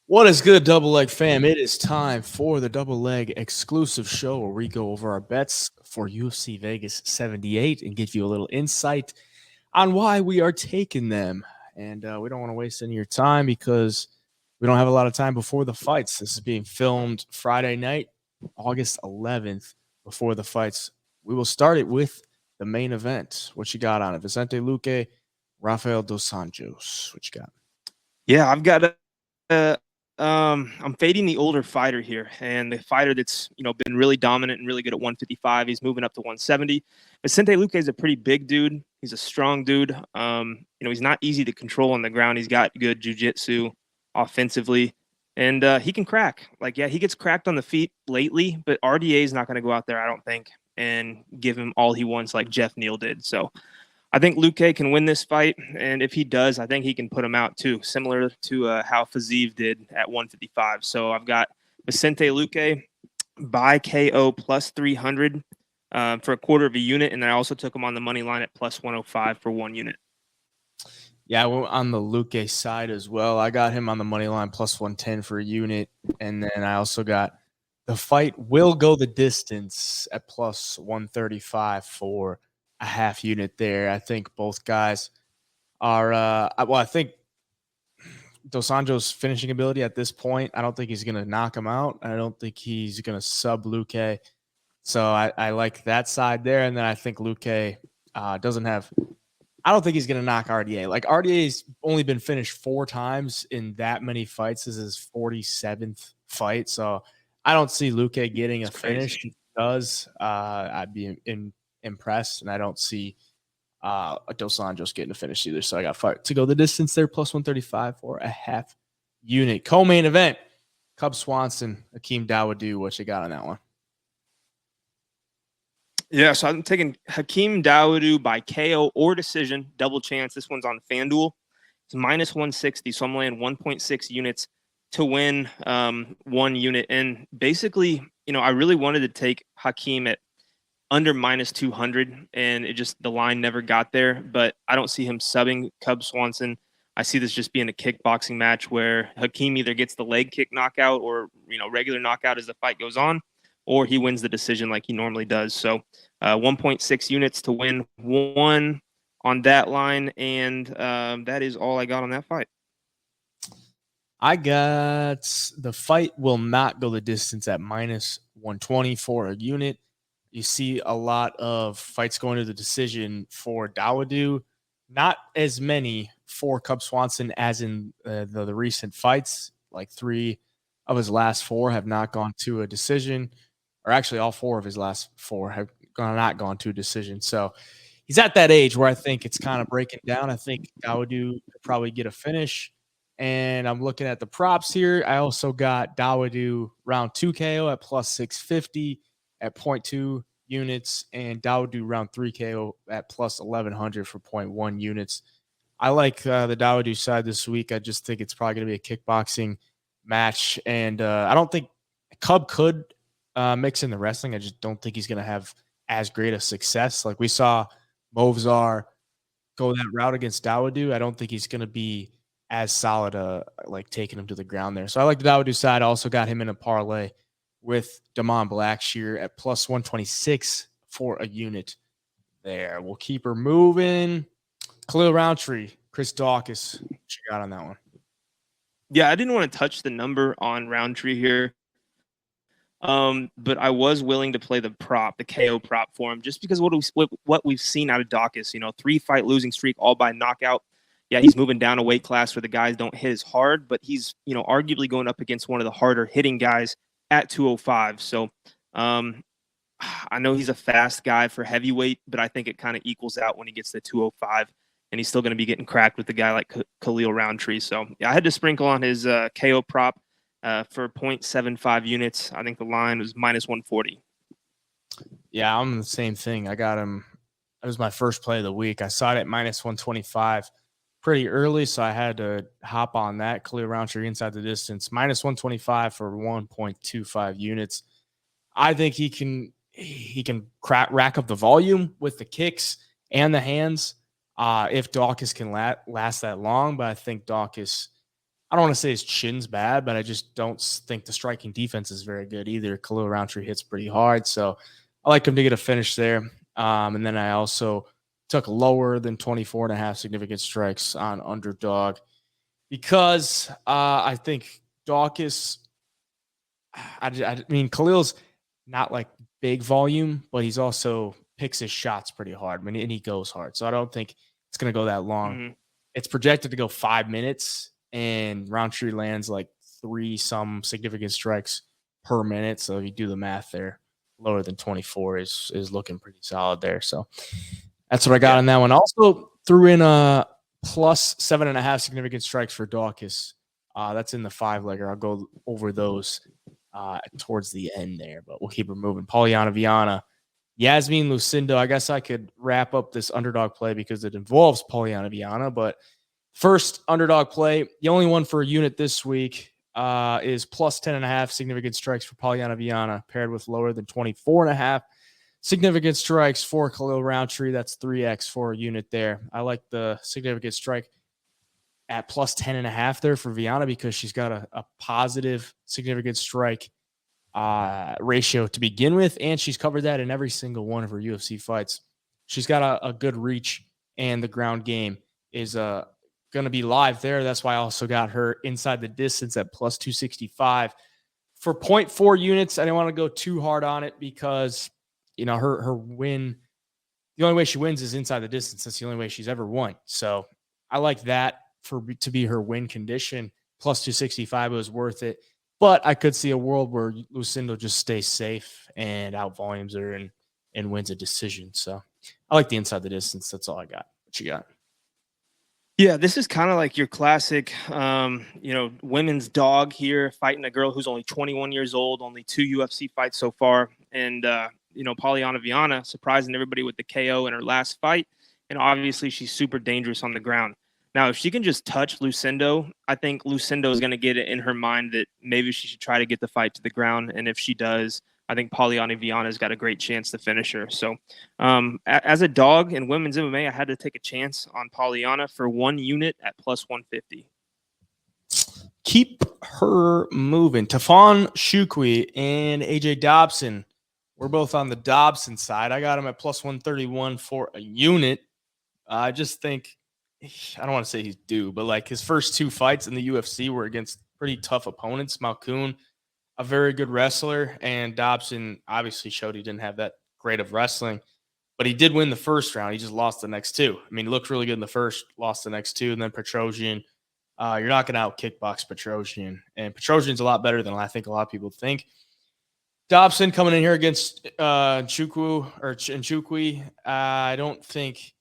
What is good, double leg fam? It is time for the double leg exclusive show where we go over our bets for UFC Vegas 78 and give you a little insight on why we are taking them. And we don't want to waste any of your time because we don't have a lot of time before the fights. This is being filmed Friday night, August 11th, before the fights. We will start it with the main event. What you got on it? Vicente Luque, Rafael dos Anjos. What you got? Yeah, I've got I'm fading the older fighter here, and the fighter that's been really dominant and really good at 155. He's moving up to 170. Vicente Luque is a pretty big dude. He's a strong dude. He's not easy to control on the ground. He's got good jiu-jitsu offensively, and he can crack. He gets cracked on the feet lately, but RDA is not going to go out there, I don't think, and give him all he wants like Jeff Neal did. So I think Luque can win this fight, and if he does, I think he can put him out too, similar to how Fiziev did at 155. So I've got Vicente Luque by KO plus 300 for a quarter of a unit, and then I also took him on the money line at plus 105 for 1 unit. Yeah, on the Luque side as well. I got him on the money line plus 110 for a unit, and then I also got the fight will go the distance at plus 135 for a half unit there. I think both guys are I think Dos Anjos' finishing ability at this point, I don't think he's going to knock him out. I don't think he's going to sub Luque. So I like that side there. And then I think Luque doesn't have – I don't think he's going to knock RDA. Like, RDA's only been finished 4 times in that many fights. This is his 47th fight. So I don't see Luque getting a finish. If he does, I'd be impressed. And I don't see Dos Anjos getting a finish either. So I got fight to go the distance there, plus 135 for a half unit. Co-main event, Cub Swanson, Hakeem Dawodu. What you got on that one? Yeah, so I'm taking Hakeem Dawodu by KO or decision, double chance. This one's on FanDuel. It's minus 160, so I'm laying 1.6 units to win 1 unit. And basically, I really wanted to take Hakeem at under minus 200, and the line never got there. But I don't see him subbing Cub Swanson. I see this just being a kickboxing match where Hakeem either gets the leg kick knockout or regular knockout as the fight goes on, or he wins the decision like he normally does. So 1.6 units to win 1 on that line, and that is all I got on that fight. I got the fight will not go the distance at minus 120 for a unit. You see a lot of fights going to the decision for Dawodu. Not as many for Cub Swanson as in the recent fights. Like 3 of his last 4 have not gone to a decision. Or actually all 4 of his last 4 have not gone to a decision. So he's at that age where I think it's kind of breaking down. I think Dawodu could probably get a finish. And I'm looking at the props here. I also got Dawodu round 2 KO at plus 650 at 0.2 units, and Dawodu round 3 KO at plus 1100 for 0.1 units. I like the Dawodu side this week. I just think it's probably going to be a kickboxing match. And I don't think Cub could mix in the wrestling. I just don't think he's going to have as great a success. Like we saw Movzar go that route against Dawodu. I don't think he's going to be as solid like taking him to the ground there. So I like the Dawodu side. I also got him in a parlay with Damon Blackshear at plus 126 for a unit there. We'll keep her moving. Khalil Roundtree, Chris Daukaus. What you got on that one? Yeah, I didn't want to touch the number on Roundtree here. But I was willing to play the KO prop for him, just because what we've seen out of Daukaus, 3-fight losing streak, all by knockout. Yeah, he's moving down a weight class where the guys don't hit as hard, but he's, arguably going up against one of the harder hitting guys at 205. So I know he's a fast guy for heavyweight, but I think it kind of equals out when he gets to 205, and he's still going to be getting cracked with a guy like Khalil Roundtree. So yeah, I had to sprinkle on his KO prop for 0.75 units. I think the line was minus 140. Yeah, I'm the same thing. I got him. It was my first play of the week. I saw it at minus 125 pretty early, so I had to hop on that. Khalil Roundtree inside the distance, minus 125 for 1.25 units. I think he can rack up the volume with the kicks and the hands if Daukaus can last that long. But I think Daukaus I don't want to say his chin's bad, but I just don't think the striking defense is very good either. Khalil Roundtree hits pretty hard, so I like him to get a finish there. And then I also took lower than 24.5 significant strikes on underdog because I think Dawkins, I mean, Khalil's not like big volume, but he's also picks his shots pretty hard. I mean, and he goes hard. So I don't think it's going to go that long. Mhm. It's projected to go 5 minutes, and Roundtree lands like 3 some significant strikes per minute. So if you do the math there, lower than 24 is looking pretty solid there. So that's what I got Yeah. on that one. Also threw in a plus 7.5 significant strikes for Dawkins. That's in the 5-legger. I'll go over those towards the end there, but we'll keep it moving. Polyana Viana, Yasmin Lucindo. I guess I could wrap up this underdog play because it involves Polyana Viana, but first underdog play, the only one for a unit this week is plus 10.5 significant strikes for Polyana Viana, paired with lower than 24.5 significant strikes for Khalil Roundtree. That's 3x for a unit there. I like the significant strike at plus 10.5 there for Viana because she's got a positive significant strike ratio to begin with, and she's covered that in every single one of her UFC fights. She's got a good reach, and the ground game is going to be live there. That's why I also got her inside the distance at plus 265. For 0.4 units, I didn't want to go too hard on it because, you know, her win, the only way she wins is inside the distance. That's the only way she's ever won. So I like that to be her win condition. Plus 265 was worth it. But I could see a world where Lucindo just stays safe and out volumes her and wins a decision. So I like the inside the distance. That's all I got. What you got? Yeah, this is kind of like your classic, women's dog here, fighting a girl who's only 21 years old, only 2 UFC fights so far. And, Polyana Viana surprising everybody with the KO in her last fight. And obviously, she's super dangerous on the ground. Now, if she can just touch Lucindo, I think Lucindo is going to get it in her mind that maybe she should try to get the fight to the ground. And if she does, I think Polyana Viana's got a great chance to finish her. So, as a dog in women's MMA, I had to take a chance on Polyana for 1 unit at plus 150. Keep her moving. Tafon Shukwi and AJ Dobson. We're both on the Dobson side. I got him at plus 131 for a unit. I just think, I don't want to say he's due, but like his first 2 fights in the UFC were against pretty tough opponents. Malkoun, a very good wrestler, and Dobson obviously showed he didn't have that great of wrestling, but he did win the first round. He just lost the next 2. I mean, he looked really good in the first, lost the next 2, and then Petrosian. You're not going to out kickbox Petrosian, and Petrosian's a lot better than I think a lot of people think. Dobson coming in here against Nchukwi. I don't think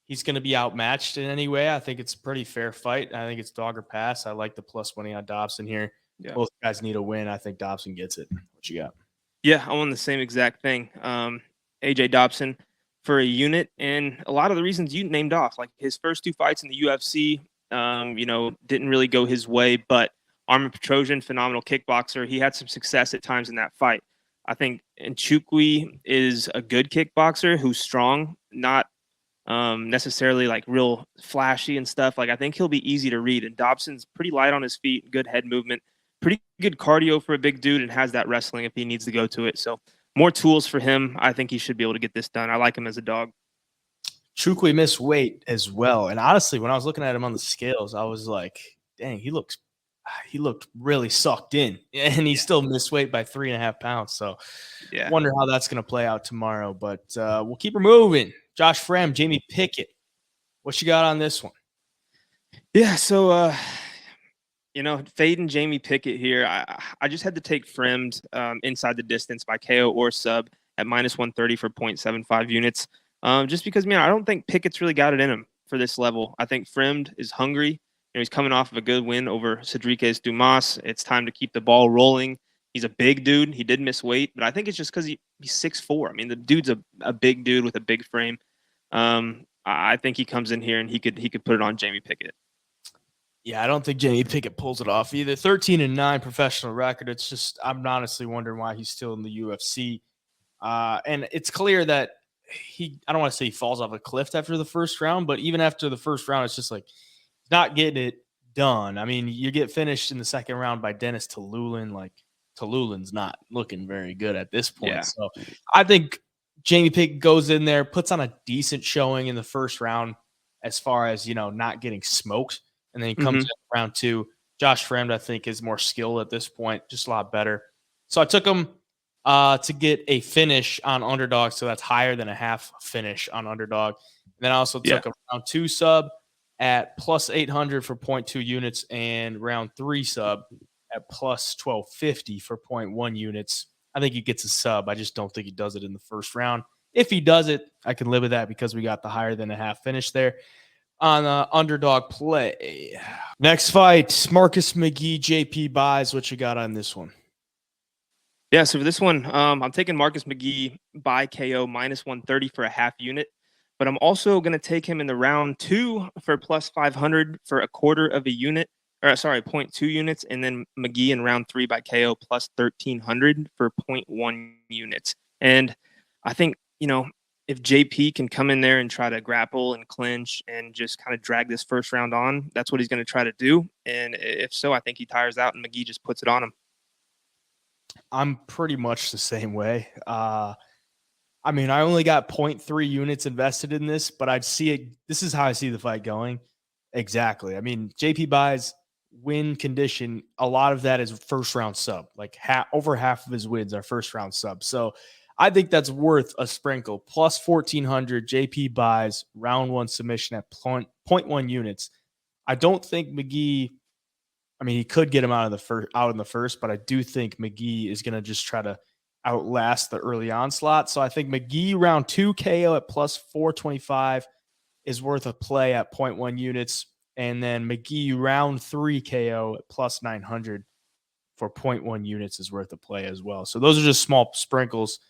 he's going to be outmatched in any way. I think it's a pretty fair fight. I think it's dog or pass. I like the plus money on Dobson here. Yeah. Both guys need a win. I think Dobson gets it. What you got? Yeah, I'm on the same exact thing. AJ Dobson for a unit, and a lot of the reasons you named off, like his first 2 fights in the UFC, didn't really go his way, but Armin Petrosian, phenomenal kickboxer. He had some success at times in that fight. I think Nchukwi is a good kickboxer who's strong, not necessarily like real flashy and stuff. Like I think he'll be easy to read. And Dobson's pretty light on his feet, good head movement, pretty good cardio for a big dude, and has that wrestling if he needs to go to it. So more tools for him. I think he should be able to get this done. I like him as a dog. Chukwi missed weight as well. And honestly, when I was looking at him on the scales, I was like, dang, he looked really sucked in, and he still missed weight by 3.5 pounds. So I wonder how that's going to play out tomorrow, but we'll keep her moving. Josh Fram, Jamie Pickett. What you got on this one? Yeah. So, fading Jamie Pickett here. I just had to take Fremd inside the distance by KO or sub at minus 130 for 0.75 units. Just because, I don't think Pickett's really got it in him for this level. I think Fremd is hungry. He's coming off of a good win over Cedriques Dumas. It's time to keep the ball rolling. He's a big dude. He did miss weight, but I think it's just because he's 6'4". I mean, the dude's a big dude with a big frame. I think he comes in here and he could put it on Jamie Pickett. Yeah, I don't think Jamie Pickett pulls it off either. 13-9 professional record. It's just, I'm honestly wondering why he's still in the UFC. And it's clear that I don't want to say he falls off a cliff after the first round, but even after the first round, it's just like he's not getting it done. I mean, you get finished in the second round by Dennis Tululin. Like, Tululin's not looking very good at this point. Yeah. So I think Jamie Pickett goes in there, puts on a decent showing in the first round as far as, not getting smoked. And then he comes in round 2. Josh Fremd, I think, is more skilled at this point, just a lot better. So I took him to get a finish on underdog. So that's higher than a half finish on underdog. And then I also took a round 2 sub at plus 800 for 0.2 units and round 3 sub at plus 1250 for 0.1 units. I think he gets a sub. I just don't think he does it in the first round. If he does it, I can live with that because we got the higher than a half finish there on underdog play. Next fight, Marcus McGee, JP buys. What you got on this one? Yeah, so for this one, I'm taking Marcus McGee by KO minus 130 for a half unit. But I'm also going to take him in the round 2 for plus 500 for a quarter of a unit, or sorry, 0.2 units, and then McGee in round 3 by KO plus 1,300 for 0.1 units. And I think, if JP can come in there and try to grapple and clinch and just kind of drag this first round on, that's what he's going to try to do. And if so, I think he tires out and McGee just puts it on him. I'm pretty much the same way. I mean, I only got 0.3 units invested in this, but I'd see it. This is how I see the fight going. Exactly. I mean, JP buys win condition. A lot of that is first round sub. Like over half of his wins are first round sub. So I think that's worth a sprinkle. Plus 1,400. JP buys round 1 submission at 0.1 units. I don't think McGee. I mean, he could get him out in the first, but I do think McGee is going to just try to outlast the early onslaught. So I think McGee round 2 KO at plus 425 is worth a play at 0.1 units. And then McGee round 3 KO at plus 900 for 0.1 units is worth a play as well. So those are just small sprinkles.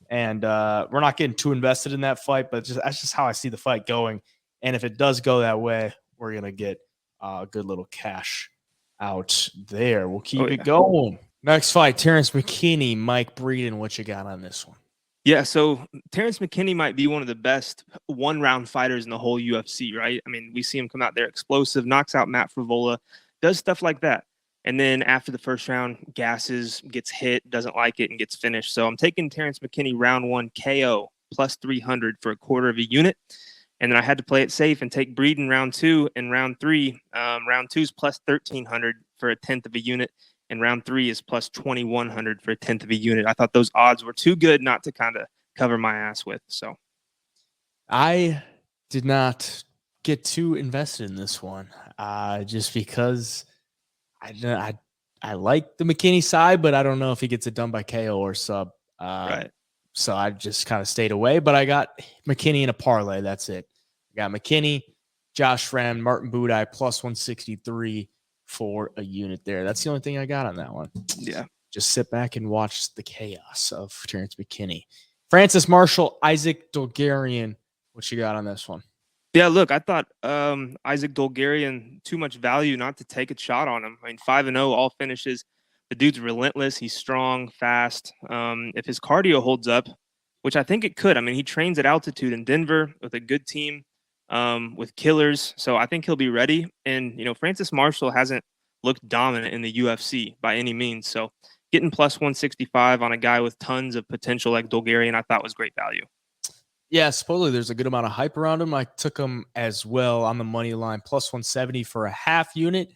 And we're not getting too invested in that fight, but that's just how I see the fight going. And if it does go that way, we're going to get a good little cash out there. We'll keep it going. Next fight, Terrence McKinney, Mike Breeden. What you got on this one? Yeah, so Terrence McKinney might be one of the best one-round fighters in the whole UFC, right? I mean, we see him come out there explosive, knocks out Matt Frivola, does stuff like that. And then after the first round, gasses, gets hit, doesn't like it, and gets finished. So I'm taking Terrence McKinney round 1 KO plus 300 for a quarter of a unit. And then I had to play it safe and take Breeden round 2 and round 3. Round 2 is plus 1,300 for a tenth of a unit. And round 3 is plus 2,100 for a tenth of a unit. I thought those odds were too good not to kind of cover my ass with. So I did not get too invested in this one just because I like the McKinney side, but I don't know if he gets it done by KO or sub. right. So I just kind of stayed away, but I got McKinney in a parlay. That's it. I got McKinney, Josh Fremd, Martin Budai plus 163 for a unit there. That's the only thing I got on that one. Yeah. Just sit back and watch the chaos of Terrence McKinney. Francis Marshall, Isaac Dolgarian. What you got on this one? Yeah, look, I thought Isaac Dolgarian, too much value not to take a shot on him. I mean, 5-0, all finishes. The dude's relentless. He's strong, fast. If his cardio holds up, which I think it could. I mean, he trains at altitude in Denver with a good team, with killers. So I think he'll be ready. And, Francis Marshall hasn't looked dominant in the UFC by any means. So getting plus 165 on a guy with tons of potential like Dolgarian, I thought was great value. Yeah, supposedly there's a good amount of hype around him. I took him as well on the money line, plus 170 for a half unit.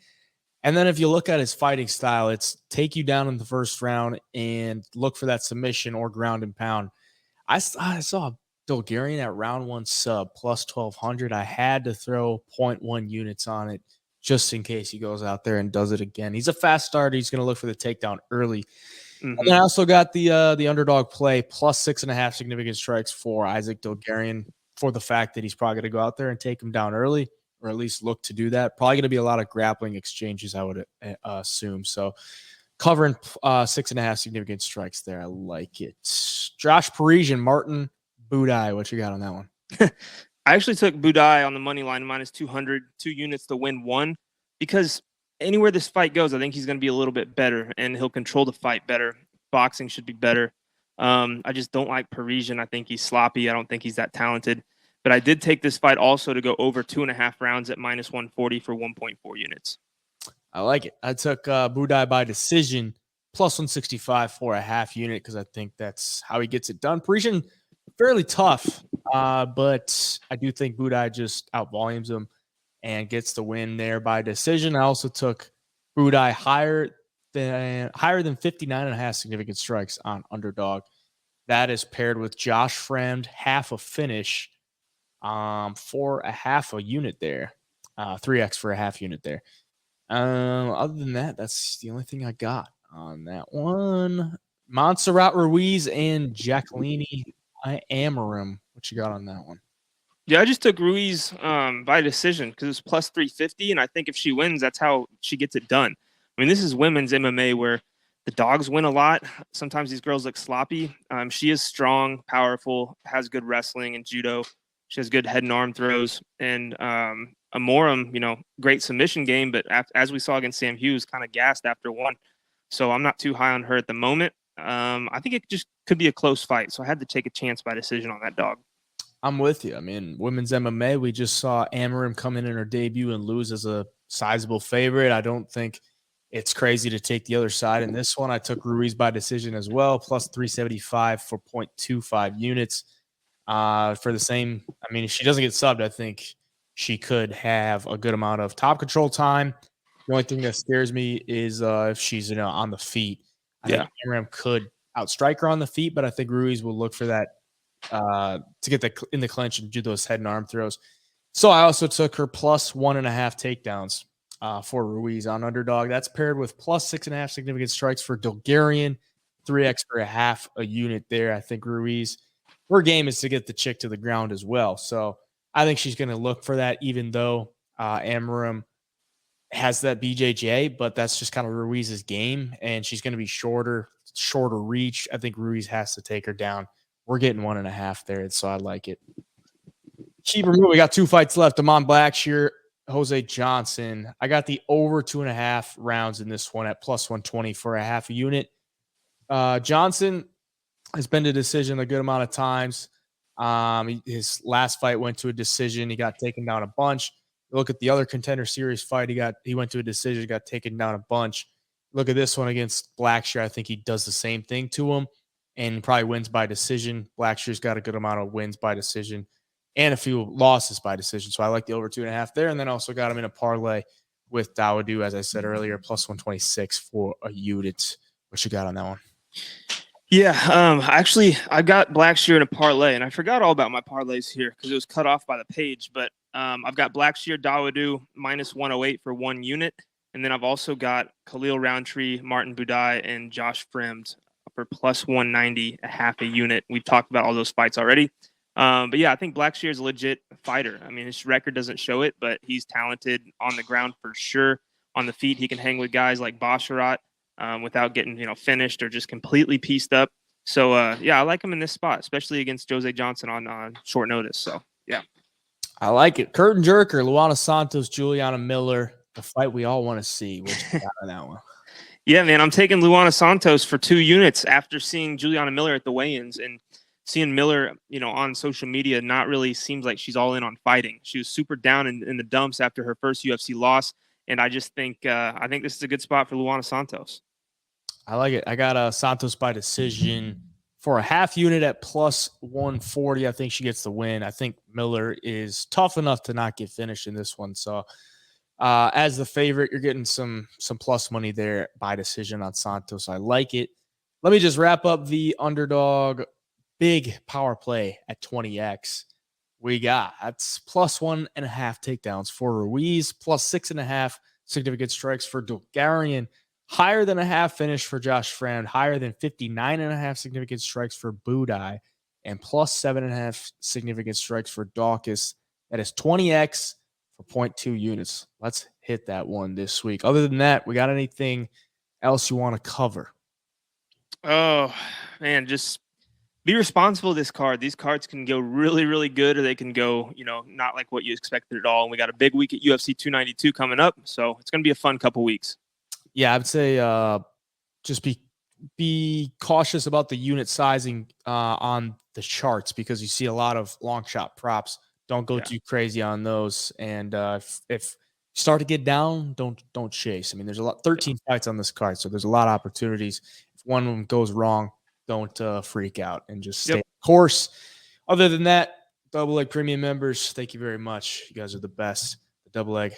And then if you look at his fighting style, it's take you down in the first round and look for that submission or ground and pound. I saw Dolgarian at round 1 sub plus 1,200. I had to throw 0.1 units on it just in case he goes out there and does it again. He's a fast starter. He's going to look for the takedown early. Mm-hmm. And then I also got the underdog play plus 6.5 significant strikes for Isaac Dolgarian for the fact that he's probably going to go out there and take him down early, or at least look to do that. Probably going to be a lot of grappling exchanges, I would assume. So covering 6.5 significant strikes there. I like it. Josh Parisian, Martin Budai. What you got on that one? I actually took Budai on the money line minus 200, 2 units to win 1, because anywhere this fight goes, I think he's going to be a little bit better and he'll control the fight better. Boxing should be better. I just don't like Parisian. I think he's sloppy. I don't think he's that talented. But I did take this fight also to go over 2.5 rounds at minus 140 for 1.4 units. I like it. I took Budai by decision plus 165 for a half unit because I think that's how he gets it done. Parisian, fairly tough, but I do think Budai just outvolumes him and gets the win there by decision. I also took Budai higher than 59 and a half significant strikes on underdog. That is paired with Josh Fremd, half a finish for a half a unit there. 3x for a half unit there. Other than that, that's the only thing I got on that one. Montserrat Ruiz and Jacqueline Amarim. What you got on that one? Yeah, I just took Ruiz by decision because it was plus 350, and I think if she wins, that's how she gets it done. I mean, this is women's MMA where the dogs win a lot. Sometimes these girls look sloppy. She is strong, powerful, has good wrestling and judo. She has good head and arm throws. And Amorim, great submission game, but as we saw against Sam Hughes, kind of gassed after one. So I'm not too high on her at the moment. I think it just could be a close fight. So I had to take a chance by decision on that dog. I'm with you. I mean, women's MMA, we just saw Amarim come in her debut and lose as a sizable favorite. I don't think it's crazy to take the other side in this one. I took Ruiz by decision as well, plus 375 for 0.25 units. For the same, I mean, if she doesn't get subbed, I think she could have a good amount of top control time. The only thing that scares me is if she's on the feet. I think Amarim could outstrike her on the feet, but I think Ruiz will look for that to get in the clinch and do those head and arm throws. So I also took her plus 1.5 takedowns for Ruiz on underdog. That's paired with plus 6.5 significant strikes for Bulgarian, 3x for a half a unit there. I think Ruiz, her game is to get the chick to the ground as well. So I think she's going to look for that, even though Amarim has that BJJ, but that's just kind of Ruiz's game, and she's going to be shorter reach. I think Ruiz has to take her down. We're getting 1.5 there, so I like it. Keeper move. We got 2 fights left. Damon Blackshear, Jose Johnson. I got the over 2.5 rounds in this one at plus 120 for a half a unit. Johnson has been to decision a good amount of times. His last fight went to a decision. He got taken down a bunch. Look at the other Contender Series fight. He went to a decision, got taken down a bunch. Look at this one against Blackshear. I think he does the same thing to him and probably wins by decision. Blackshear's got a good amount of wins by decision and a few losses by decision. So I like the over 2.5 there. And then also got him in a parlay with Dawodu, as I said earlier, plus 126 for a unit. What you got on that one? Yeah, actually, I got Blackshear in a parlay, and I forgot all about my parlays here because it was cut off by the page. But I've got Blackshear, Dawodu, minus 108 for 1 unit. And then I've also got Khalil Roundtree, Martin Budai, and Josh Fremd for plus 190, a half a unit. We've talked about all those fights already. But yeah, I think Blackshear is a legit fighter. I mean, his record doesn't show it, but he's talented on the ground for sure. On the feet, he can hang with guys like Basharat without getting finished or just completely pieced up. So yeah, I like him in this spot, especially against Jose Johnson on short notice. So yeah, I like it. Curtain jerker, Luana Santos, Juliana Miller, the fight we all want to see. What you got on that one? Yeah, man, I'm taking Luana Santos for 2 units after seeing Juliana Miller at the weigh-ins and seeing Miller, on social media, not really seems like she's all in on fighting. She was super down in the dumps after her first UFC loss, and I just think this is a good spot for Luana Santos. I like it. I got Santos by decision for a half unit at plus 140. I think she gets the win. I think Miller is tough enough to not get finished in this one. So as the favorite, you're getting some plus money there by decision on Santos. I like it. Let me just wrap up the underdog big power play at 20x. That's plus 1.5 takedowns for Ruiz, plus 6.5 significant strikes for Bulgarian, higher than a half finish for Josh Fremd, higher than 59.5 significant strikes for Budai, and plus 7.5 significant strikes for Dawkins. That is 20x for 0.2 units. Let's hit that one this week. Other than that, we got anything else you want to cover? Oh, man, just be responsible this card. These cards can go really, really good, or they can go, not like what you expected at all. And we got a big week at UFC 292 coming up, so it's going to be a fun couple weeks. Yeah, I would say just be cautious about the unit sizing on the charts because you see a lot of long shot props. Don't go too crazy on those. And if start to get down, don't chase. I mean, there's 13 fights on this card, so there's a lot of opportunities. If one of them goes wrong, don't freak out and just stay course. Other than that, Double Leg Premium members, thank you very much. You guys are the best. The Double Leg